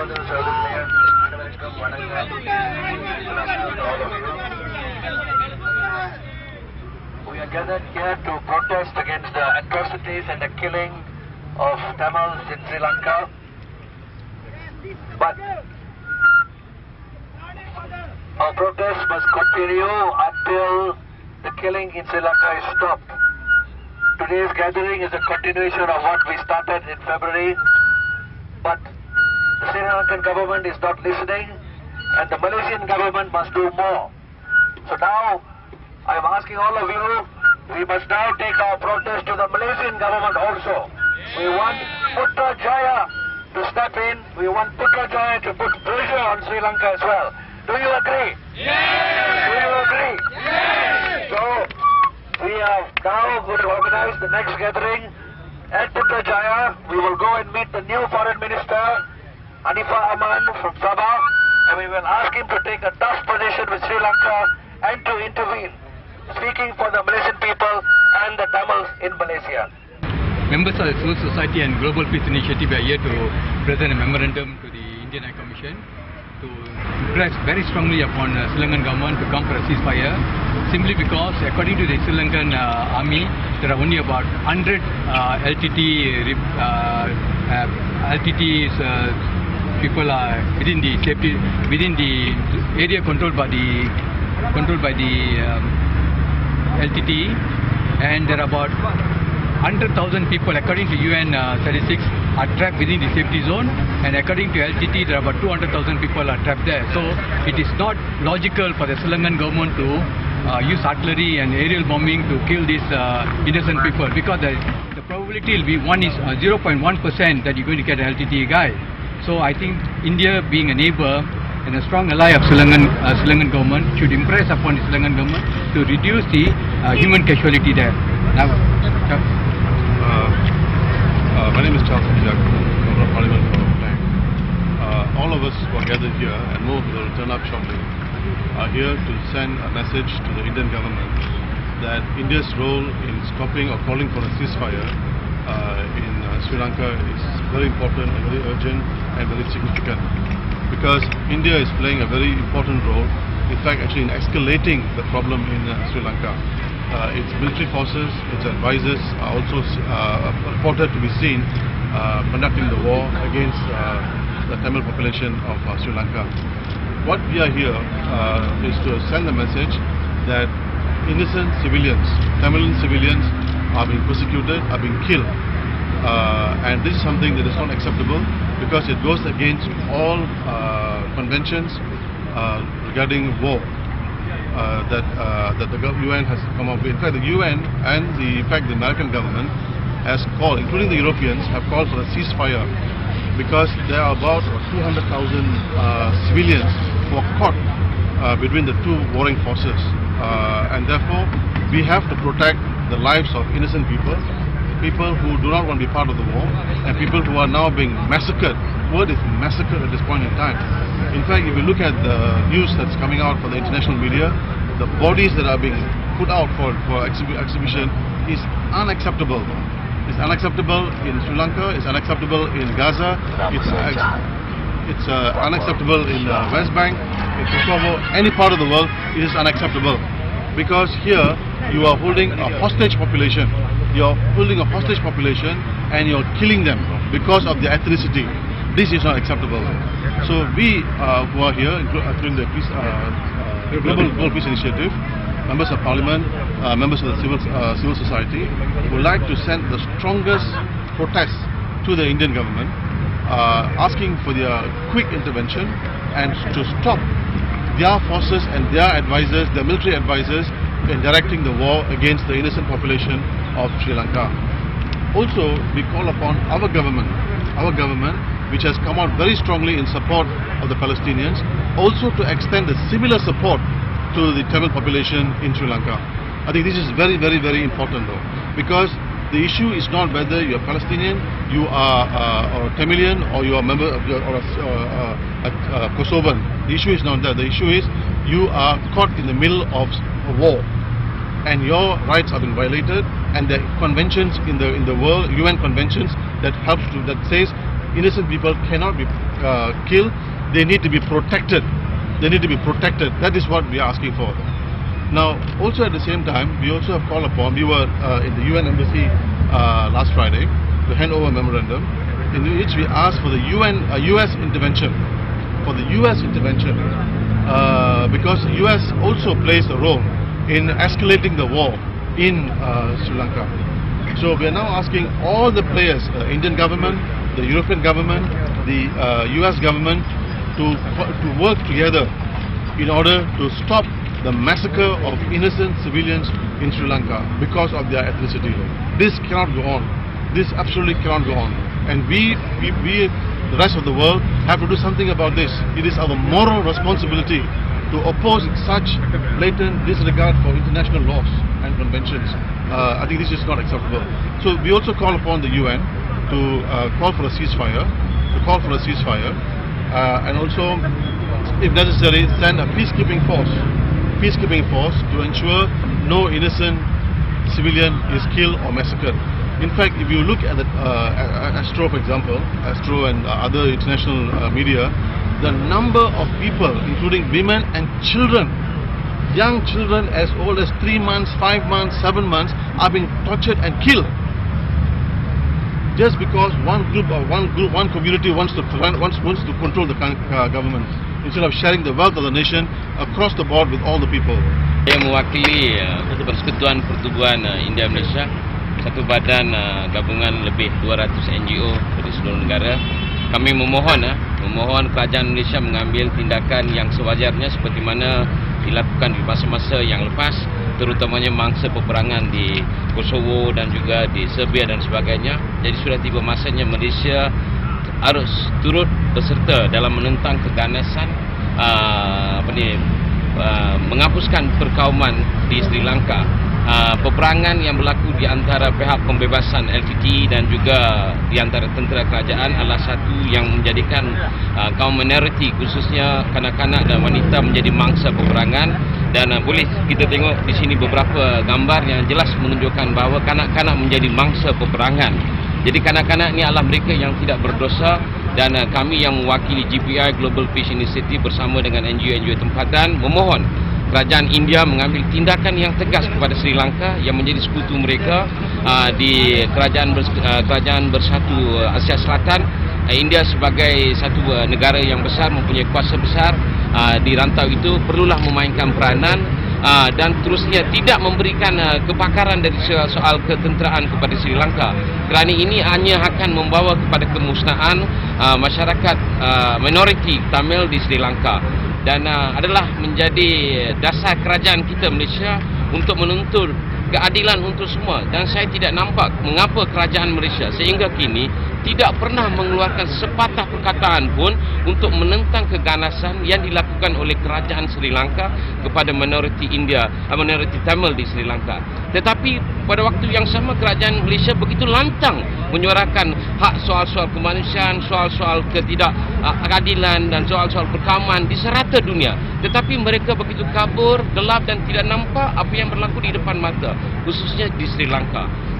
We are gathered here to protest against the atrocities and the killing of Tamils in Sri Lanka. But our protest must continue until the killing in Sri Lanka is stopped. Today's gathering is a continuation of what we started in February, but the Sri Lankan government is not listening and the Malaysian government must do more. So now I am asking all of you, we must now take our protest to the Malaysian government also. We want Putrajaya to step in, we want Putrajaya to put pressure on Sri Lanka as well. Do you agree? Yes! Do you agree? Yes! So, we are now going to organize the next gathering at Putrajaya. We will go and meet the new Foreign Minister, Hanifa Aman from Sabah, and we will ask him to take a tough position with Sri Lanka and to intervene, speaking for the Malaysian people and the Tamils in Malaysia. Members of the Civil Society and Global Peace Initiative are here to present a memorandum to the Indian High Commission to press very strongly upon the Sri Lankan government to come for a ceasefire, simply because according to the Sri Lankan army, there are only about 100 LTTs people are within the safety, within the area controlled by the LTT, and there are about 100,000 people, according to UN 36, are trapped within the safety zone, and according to LTT, there are about 200,000 people are trapped there. So it is not logical for the Sri Lankan government to use artillery and aerial bombing to kill these innocent people, because the probability will be 0.1% that you're going to get an LTT guy. So I think India, being a neighbor and a strong ally of Sri Lankan government, should impress upon the Sri Lankan government to reduce the human casualty there. Now, my name is Charles Kijak, Member of Parliament for Penang. All of us who are gathered here, and more who will turn up shortly, are here to send a message to the Indian government that India's role in stopping or calling for a ceasefire in Sri Lanka is very important and very urgent and very significant, because India is playing a very important role, in fact actually in escalating the problem in Sri Lanka. Its military forces, its advisors are also reported to be seen conducting the war against the Tamil population of Sri Lanka. What we are here is to send a message that innocent civilians, Tamil civilians, are being persecuted, are being killed. And this is something that is not acceptable, because it goes against all conventions regarding war that the UN has come up with. In fact, the UN and the American government has called, including the Europeans, have called for a ceasefire, because there are about 200,000 civilians who are caught between the two warring forces, and therefore we have to protect the lives of innocent people, people who do not want to be part of the war, and people who are now being massacred. The word is massacred at this point in time. In fact, if you look at the news that's coming out from the international media, the bodies that are being put out for exhibition is unacceptable. It's unacceptable in Sri Lanka, it's unacceptable in Gaza, it's unacceptable in West Bank, in Kosovo, any part of the world. It is unacceptable, because here you are holding a hostage population. You're holding a hostage population and you're killing them because of their ethnicity. This is not acceptable. So we who are here, including the Global Peace Initiative, members of Parliament, members of the civil society, would like to send the strongest protest to the Indian government, asking for their quick intervention and to stop their forces and their advisors, their military advisors, in directing the war against the innocent population of Sri Lanka. Also, we call upon our government, which has come out very strongly in support of the Palestinians, also to extend the similar support to the Tamil population in Sri Lanka. I think this is very, very, very important though, because the issue is not whether you are Palestinian, you are or Tamilian, or you are a member of a Kosovan. The issue is not that. The issue is you are caught in the middle of a war, and your rights have been violated, and the conventions in the world, UN conventions that says innocent people cannot be killed. They need to be protected. They need to be protected. That is what we are asking for. Now, also at the same time, we also have called upon, we were in the UN embassy last Friday to hand over a memorandum in which we asked for the US intervention. For the US intervention, because the US also plays a role in escalating the war in Sri Lanka. So we are now asking all the players, the Indian government, the European government, the US government to work together in order to stop the massacre of innocent civilians in Sri Lanka because of their ethnicity. This cannot go on. This absolutely cannot go on. And we, the rest of the world, have to do something about this. It is our moral responsibility to oppose such blatant disregard for international laws and conventions. I think this is not acceptable. So we also call upon the UN to call for a ceasefire, and also, if necessary, send a peacekeeping force to ensure no innocent civilian is killed or massacred. In fact, if you look at the Astro, for example, Astro and other international media, the number of people, including women and children, young children as old as 3 months, 5 months, 7 months, are being tortured and killed just because one community wants to control the government instead of sharing the wealth of the nation across the board with all the people. Saya mewakili Persekutuan Pertubuhan India Malaysia, satu badan gabungan lebih 200 NGO dari seluruh negara. Kami memohon kerajaan Malaysia mengambil tindakan yang sewajarnya seperti mana dilakukan di masa-masa yang lepas, terutamanya mangsa peperangan di Kosovo dan juga di Serbia dan sebagainya. Jadi sudah tiba masanya Malaysia harus turut berserta dalam menentang keganasan menghapuskan perkauman di Sri Lanka. Peperangan yang berlaku di antara pihak pembebasan LTT dan juga di antara tentera kerajaan adalah satu yang menjadikan kaum minoriti, khususnya kanak-kanak dan wanita, menjadi mangsa peperangan. Dan boleh kita tengok di sini beberapa gambar yang jelas menunjukkan bahawa kanak-kanak menjadi mangsa peperangan. Jadi kanak-kanak ini adalah mereka yang tidak berdosa, dan kami yang mewakili GPI Global Peace Initiative bersama dengan NGO-NGO tempatan memohon kerajaan India mengambil tindakan yang tegas kepada Sri Lanka yang menjadi sekutu mereka di kerajaan bersatu Asia Selatan. India sebagai satu negara yang besar, mempunyai kuasa besar di rantau itu, perlulah memainkan peranan dan terusnya tidak memberikan kepakaran dari soal ketenteraan kepada Sri Lanka, kerana ini hanya akan membawa kepada kemusnahan masyarakat minoriti Tamil di Sri Lanka. Dan adalah menjadi dasar kerajaan kita Malaysia untuk menuntut keadilan untuk semua. Dan saya tidak nampak mengapa kerajaan Malaysia sehingga kini tidak pernah mengeluarkan sepatah perkataan pun untuk menentang keganasan yang dilakukan oleh kerajaan Sri Lanka kepada minoriti minoriti Tamil di Sri Lanka. Tetapi pada waktu yang sama kerajaan Malaysia begitu lantang menyuarakan hak soal-soal kemanusiaan, soal-soal ketidakadilan dan soal-soal perkauman di serata dunia. Tetapi mereka begitu kabur, gelap dan tidak nampak apa yang berlaku di depan mata, khususnya di Sri Lanka.